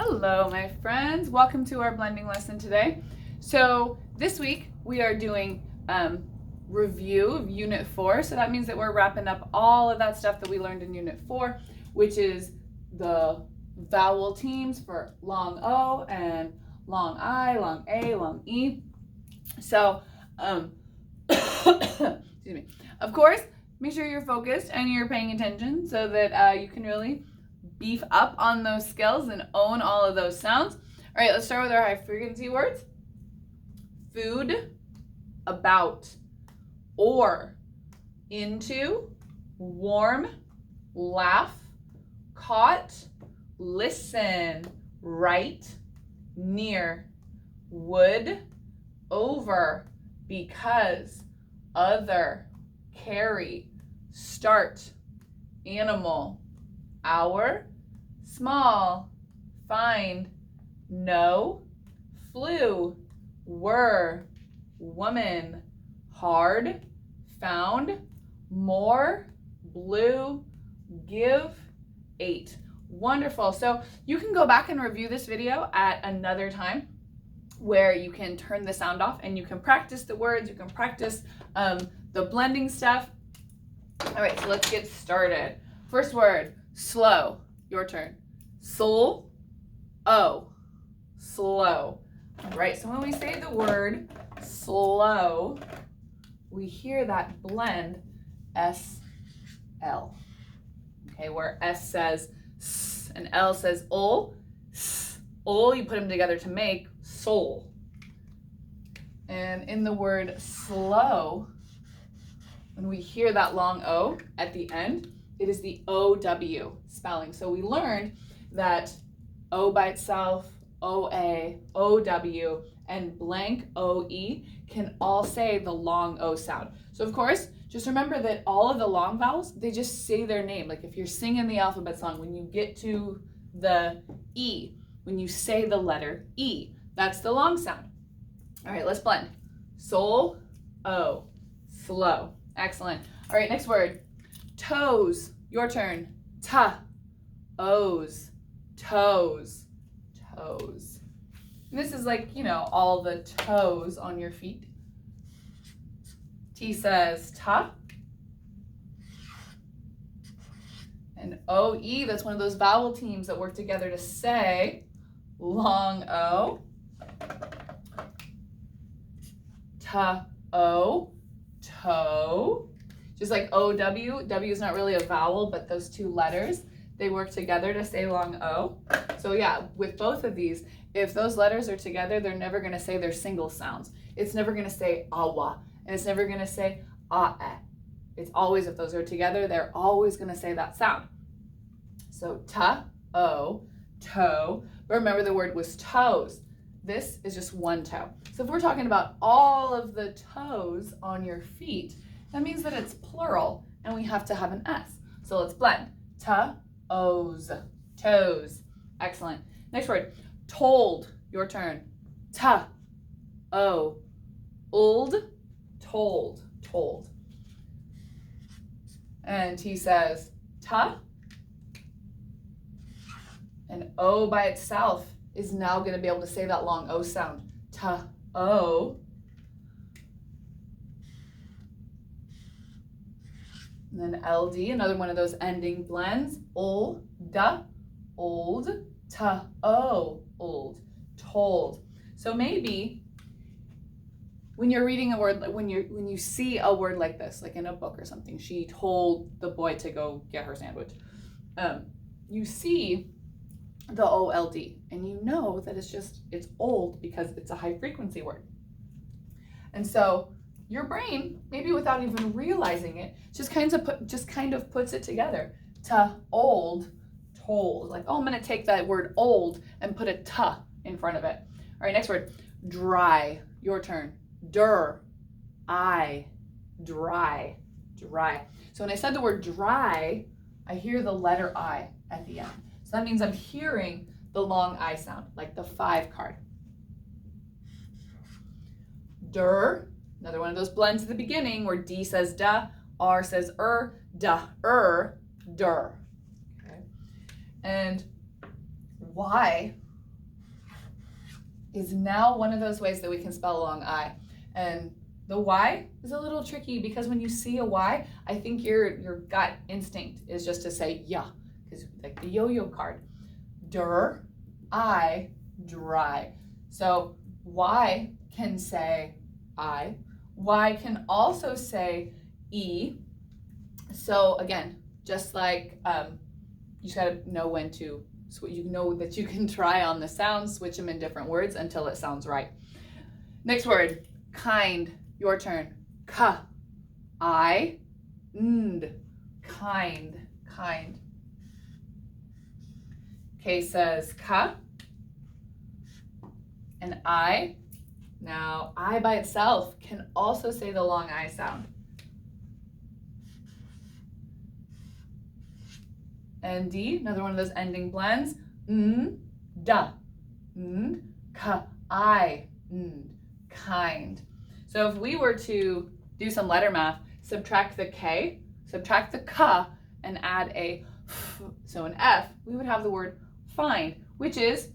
Hello, my friends. Welcome to our blending lesson today. So this week we are doing review of Unit 4. So that means that we're wrapping up all of that stuff that we learned in Unit 4, which is the vowel teams for long O and long I, long A, long E. So, excuse me. Of course, make sure you're focused and you're paying attention so that you can really beef up on those skills and own all of those sounds. All right, let's start with our high frequency words. Food, about, or, into, warm, laugh, caught, listen, right, near, would, over, because, other, carry, start, animal, hour, small, find, know, flew, were, woman, hard, found, more, blue, give, ate. Wonderful. So you can go back and review this video at another time where you can turn the sound off and you can practice the words, you can practice the blending stuff. All right, so let's get started. First word, slow. Your turn. Soul, O, slow. All right, so when we say the word slow, we hear that blend S-L. Okay, where S says S and L says ol. Ol, you put them together to make soul. And in the word slow, when we hear that long O at the end, it is the O-W spelling. So we learned that O by itself, O-A, O-W, and blank O-E can all say the long O sound. So of course, just remember that all of the long vowels, they just say their name. Like if you're singing the alphabet song, when you get to the E, when you say the letter E, that's the long sound. All right, let's blend. Soul, O, slow. Excellent. All right, next word. Toes, your turn. Ta, O's, toes, toes. And this is like, all the toes on your feet. T says ta. And O-E, that's one of those vowel teams that work together to say long O. Ta, O, toe. Just like O-W, W is not really a vowel, but those two letters, they work together to say long O. So yeah, with both of these, if those letters are together, they're never gonna say their single sounds. It's never gonna say awa, and it's never gonna say a-e. It's always, if those are together, they're always gonna say that sound. So ta, O, toe, but remember the word was toes. This is just one toe. So if we're talking about all of the toes on your feet, that means that it's plural and we have to have an S. So let's blend. Ta-o's, toes. Excellent. Next word, told, your turn. Ta-o, old, told, told. And he says ta, and O by itself is now going to be able to say that long O sound. Ta-o. And then LD, another one of those ending blends. Ol, da, old, ta-o, old, told. So maybe when you're reading a word, when you see a word like this, like in a book or something, she told the boy to go get her sandwich. You see the O-L-D, and you know that it's old because it's a high frequency word. And so your brain, maybe without even realizing it, just kind of puts it together. Ta, old, told. Like, oh, I'm gonna take that word old and put a ta in front of it. All right, next word, dry, your turn. Dur, I, dry, dry. So when I said the word dry, I hear the letter I at the end. So that means I'm hearing the long I sound, like the 5 card. Dur, another one of those blends at the beginning where D says da, R says da, dur. Okay. And why is now one of those ways that we can spell a long I. And the Y is a little tricky because when you see a Y, I think your gut instinct is just to say yeah, because like the yo-yo card. Der, I, dry. So Y can say I. Y can also say E. So again, just like you just gotta know when to, you know that you can try on the sounds, switch them in different words until it sounds right. Next word, kind, your turn. Ka, I, nd, kind, kind. K says ka, and I. Now, I by itself can also say the long I sound. And D, another one of those ending blends. N, da, n, ka, I, n, kind. So if we were to do some letter math, subtract the K, subtract the ka, and add a f, so an F, we would have the word find, which is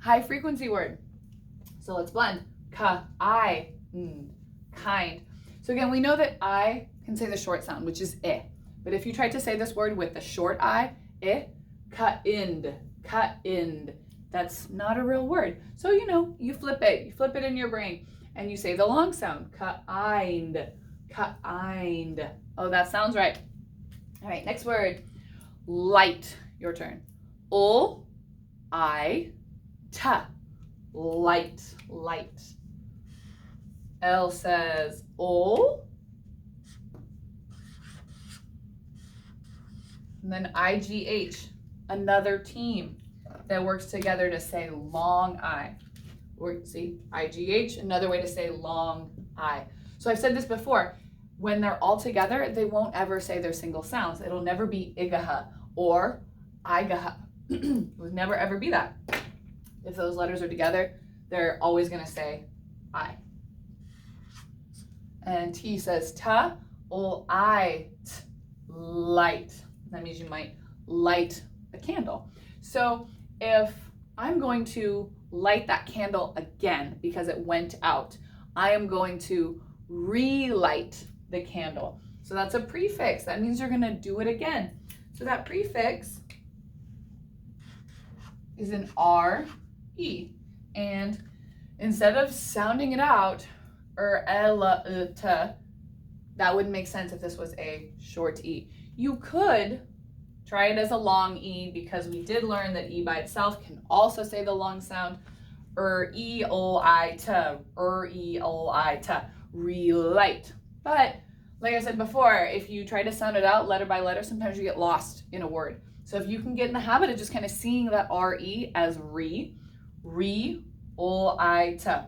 high frequency word. So let's blend. Ka, I, n, kind. So again, we know that I can say the short sound, which is I. But if you try to say this word with the short I, ka-ind, ka-ind. That's not a real word. So, you know, you flip it in your brain, and you say the long sound, ka-ind, ka-ind. Oh, that sounds right. All right, next word, light, your turn. Ul, I, ta, light, light. L says ul. And then IGH, another team that works together to say long I. Or see, IGH, another way to say long I. So I've said this before, when they're all together, they won't ever say their single sounds. It'll never be igaha or igaha. It would never ever be that. If those letters are together, they're always gonna say I. And T says ta, ul I, t, light. That means you might light a candle. So if I'm going to light that candle again because it went out, I am going to relight the candle. So that's a prefix. That means you're going to do it again. So that prefix is an R-E. And instead of sounding it out, that wouldn't make sense if this was a short E. You could try it as a long E because we did learn that E by itself can also say the long sound. E-O-I-T, E-O-I-T, relight. But like I said before, if you try to sound it out letter by letter, sometimes you get lost in a word. So if you can get in the habit of just kind of seeing that R-E as re-O-I-T,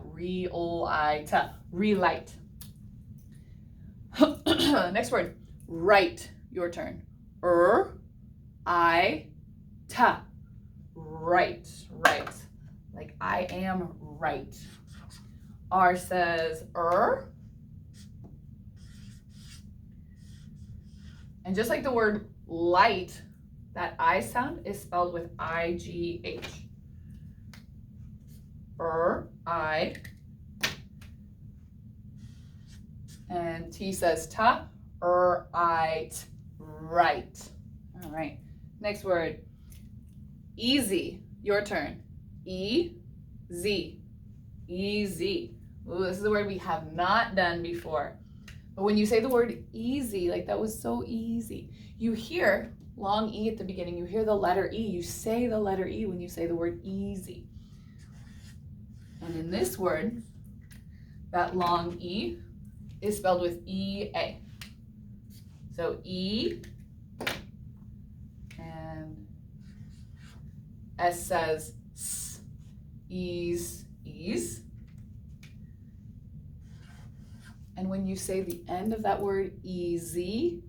re-O-I-T, relight. Next word, right, your turn. I-ta, right, right. Like I am right. R says And just like the word light, that I sound is spelled with I-G-H. I. And T says ta, right, right. All right, next word, easy, your turn. E-Z, easy. Ooh, this is a word we have not done before. But when you say the word easy, like that was so easy, you hear long E at the beginning, you hear the letter E, you say the letter E when you say the word easy. And in this word, that long E is spelled with E-A. So E, and S says S, ease, ease. And when you say the end of that word easy,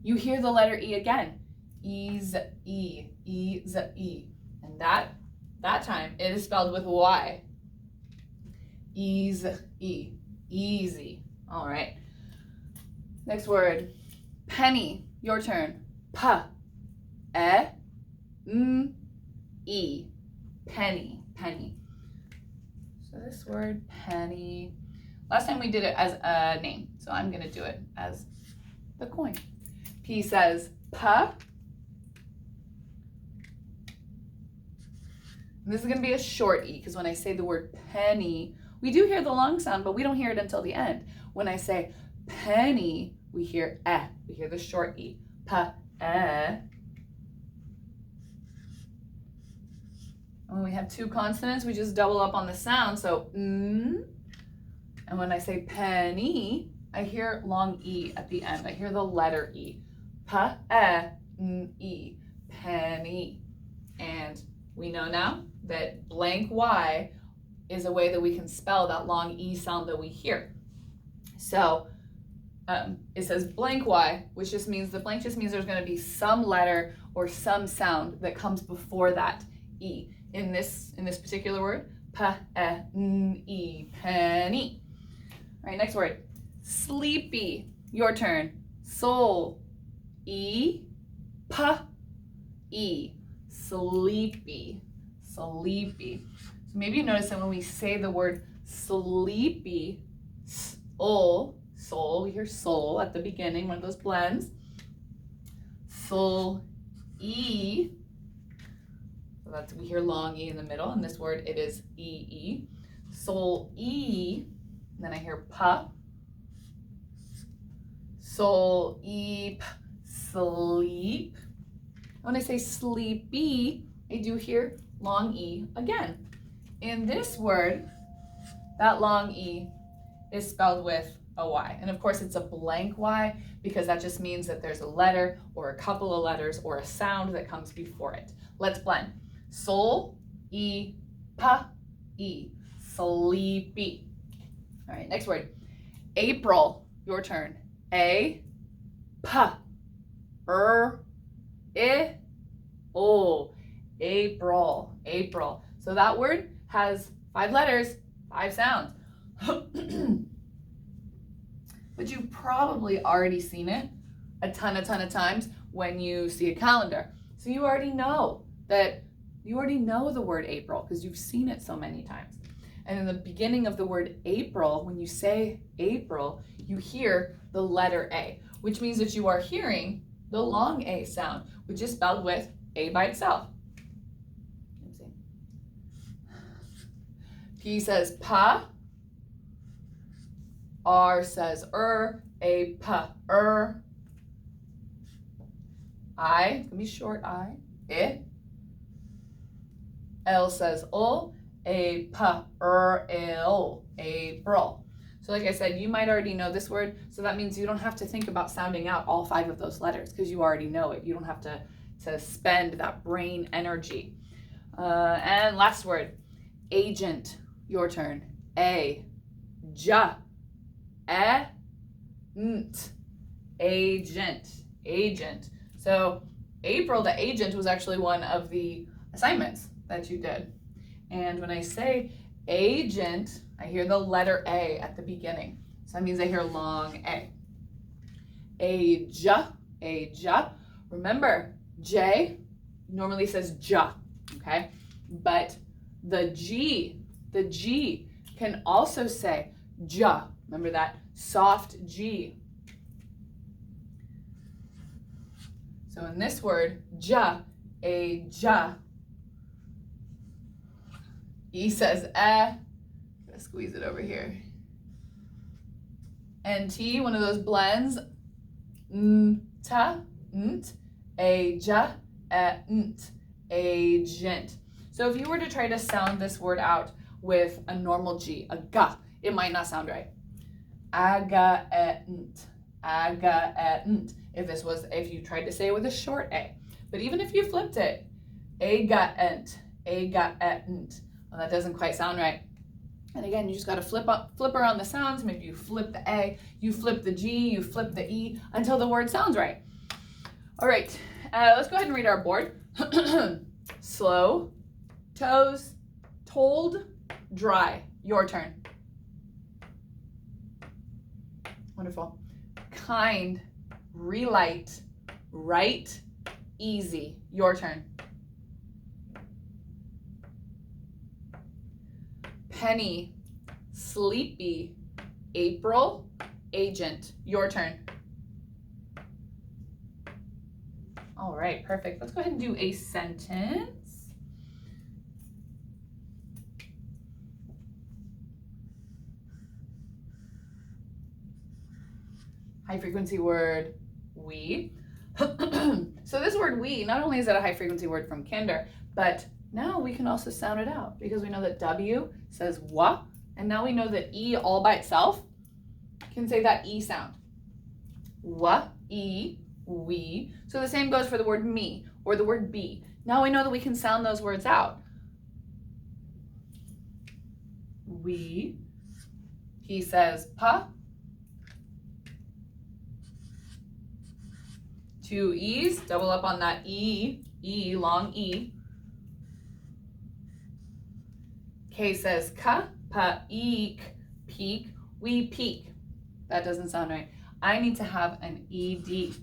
you hear the letter E again. Ease, E, ease, E. And that time it is spelled with Y. Ease, E, easy. All right. Next word, penny, your turn. P-E-N-E, penny, penny. So this word, penny. Last time we did it as a name, so I'm going to do it as the coin. P says pa. And this is going to be a short E, because when I say the word penny, we do hear the long sound, but we don't hear it until the end. When I say penny, we hear eh. We hear the short E. Pa, eh. When we have two consonants, we just double up on the sound. So, And when I say penny, I hear long E at the end. I hear the letter E. Pa, e, penny. And we know now that blank Y is a way that we can spell that long E sound that we hear. So it says blank Y, which just means, the blank just means there's going to be some letter or some sound that comes before that E. In this particular word, e, penny. All right, next word, sleepy. Your turn. Soul, e, e, sleepy, sleepy. So maybe you notice that when we say the word sleepy, soul, we hear soul at the beginning, one of those blends. Soul, e. So that's, we hear long E in the middle. In this word, it is E. Soul, E. And then I hear pa. Soul, e, sleep. When I say sleepy, I do hear long E again. In this word, that long E is spelled with a Y. And of course, it's a blank Y because that just means that there's a letter or a couple of letters or a sound that comes before it. Let's blend. Soul, e, pa, e, sleepy. All right, next word. April, your turn. A, pa, I, o. April, April. So that word has 5 letters, 5 sounds. But you've probably already seen it a ton of times when you see a calendar. So you already know the word April because you've seen it so many times. And in the beginning of the word April, when you say April, you hear the letter A, which means that you are hearing the long A sound, which is spelled with A by itself. P says pa. R says A, pa, I, it's gonna be short I. L says O, A, pa, il, April. So like I said, you might already know this word, so that means you don't have to think about sounding out all 5 of those letters because you already know it. You don't have to spend that brain energy. And last word, agent, your turn. A, ja, agent, agent. So April, the agent, was actually one of the assignments that you did. And when I say agent, I hear the letter A at the beginning. So that means I hear long A. Aja. Remember, J normally says ja, okay? But the G can also say ja. Remember that soft G. So in this word, ja, aja. E says Gotta squeeze it over here. And T, one of those blends. Ta, nt, aja, nt, agent. So if you were to try to sound this word out with a normal G, a ga, it might not sound right. Aga-ent. If you tried to say it with a short A. But even if you flipped it, aga-ent, well, that doesn't quite sound right. And again, you just gotta flip around the sounds. Maybe you flip the A, you flip the G, you flip the E until the word sounds right. All right, let's go ahead and read our board. Slow, toes, told, dry. Your turn. Wonderful. Kind, relight, right, easy. Your turn. penny, sleepy, April, agent. Your turn. All right, perfect. Let's go ahead and do a sentence. High frequency word, we. So this word we, not only is it a high frequency word from kinder, but now we can also sound it out because we know that W says wa, and now we know that E all by itself can say that E sound. Wa, E, we. So the same goes for the word me or the word be. Now we know that we can sound those words out. We. He says pa. 2 E's, double up on that E, long E. K says ka, pa, eek, peak, we peak. That doesn't sound right. I need to have an ED.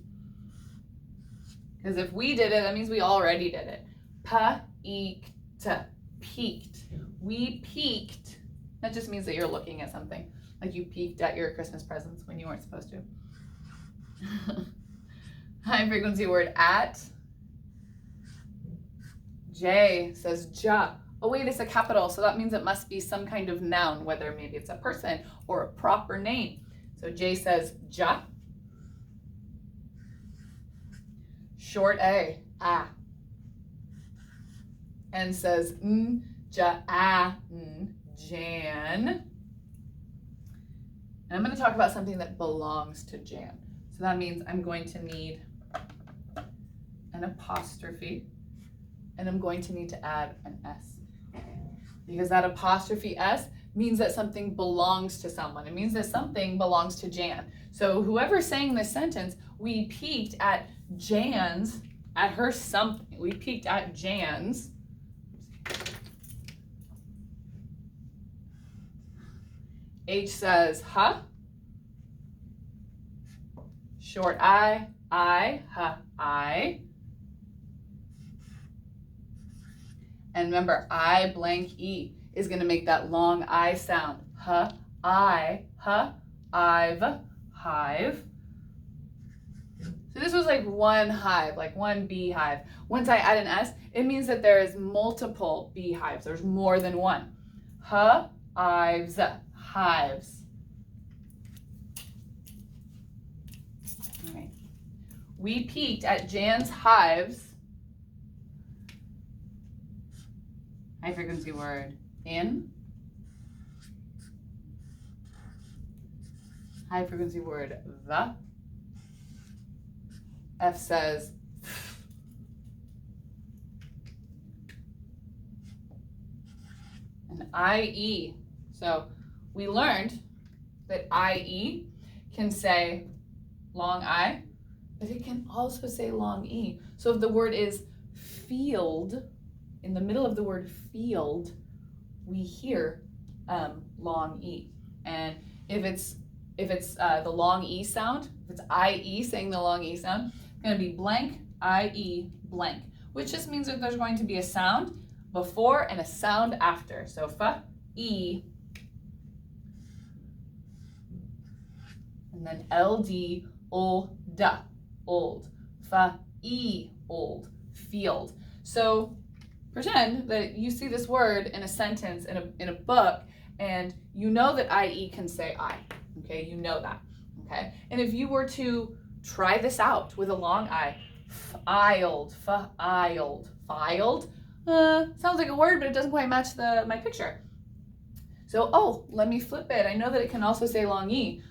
Because if we did it, that means we already did it. Pa, eek, ta, peaked. We peaked. That just means that you're looking at something. Like you peeked at your Christmas presents when you weren't supposed to. High frequency word at. J says ja. Oh wait, it's a capital, so that means it must be some kind of noun, whether maybe it's a person or a proper name. So J says ja. Short A, ah. N says n, ja, ah, n, Jan. And I'm going to talk about something that belongs to Jan. So that means I'm going to need an apostrophe, and I'm going to need to add an S. Because that apostrophe S means that something belongs to someone. It means that something belongs to Jan. So whoever's saying this sentence, we peeked at Jan's, at her something. We peeked at Jan's. H says huh. Short I, huh, I. And remember, I blank E is going to make that long I sound. Huh, I, huh, I've, hive. So this was like one hive, like one beehive. Once I add an S, it means that there is multiple beehives. There's more than one. Huh, Ives, hives. All right. We peeked at Jan's hives. High frequency word, in. High frequency word, the. F says and IE. So we learned that IE can say long I, but it can also say long E. So if the word is field, in the middle of the word field, we hear long E. And if it's the long E sound, if it's IE saying the long E sound, it's going to be blank, IE, blank, which just means that there's going to be a sound before and a sound after. So fa, E, and then LD, old, old, fa, E, old, field. So pretend that you see this word in a sentence in a book, and you know that IE can say I. Okay, you know that. Okay, and if you were to try this out with a long I, filed, filed, filed, sounds like a word, but it doesn't quite match my picture. So, oh, let me flip it. I know that it can also say long E,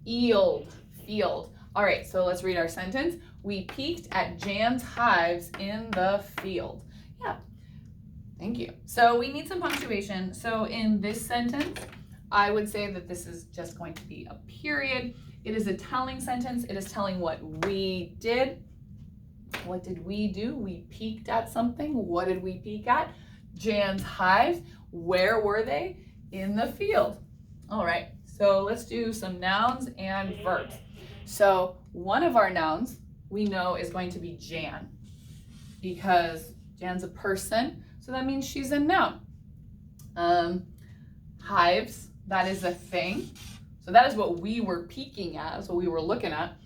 field, field. All right, so let's read our sentence. We peeked at Jan's hives in the field. Yeah, thank you. So we need some punctuation. So in this sentence, I would say that this is just going to be a period. It is a telling sentence. It is telling what we did. What did we do? We peeked at something. What did we peek at? Jan's hives. Where were they? In the field. All right, so let's do some nouns and verbs. So one of our nouns we know is going to be Jan, because Jan's a person, so that means she's a noun. hives, that is a thing. So that is what we were peeking at, that's what we were looking at.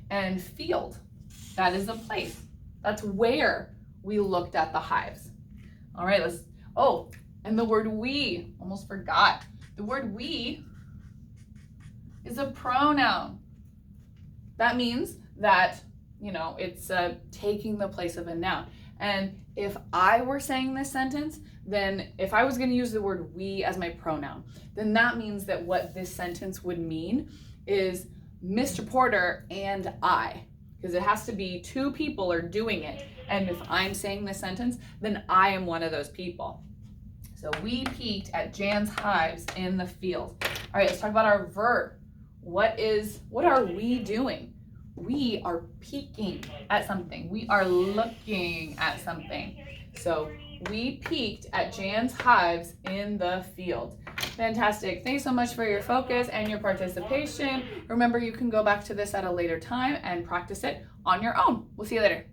And field, that is a place. That's where we looked at the hives. All right, and the word we, almost forgot. The word we is a pronoun. That means that, it's taking the place of a noun. And if I were saying this sentence, then if I was going to use the word we as my pronoun, then that means that what this sentence would mean is Mr. Porter and I, because it has to be two people are doing it. And if I'm saying this sentence, then I am one of those people. So we peeked at Jan's hives in the field. All right, let's talk about our verb. What are we doing? We are peeking at something. We are looking at something. So we peeked at Jan's hives in the field. Fantastic. Thanks so much for your focus and your participation. Remember, you can go back to this at a later time and practice it on your own. We'll see you later.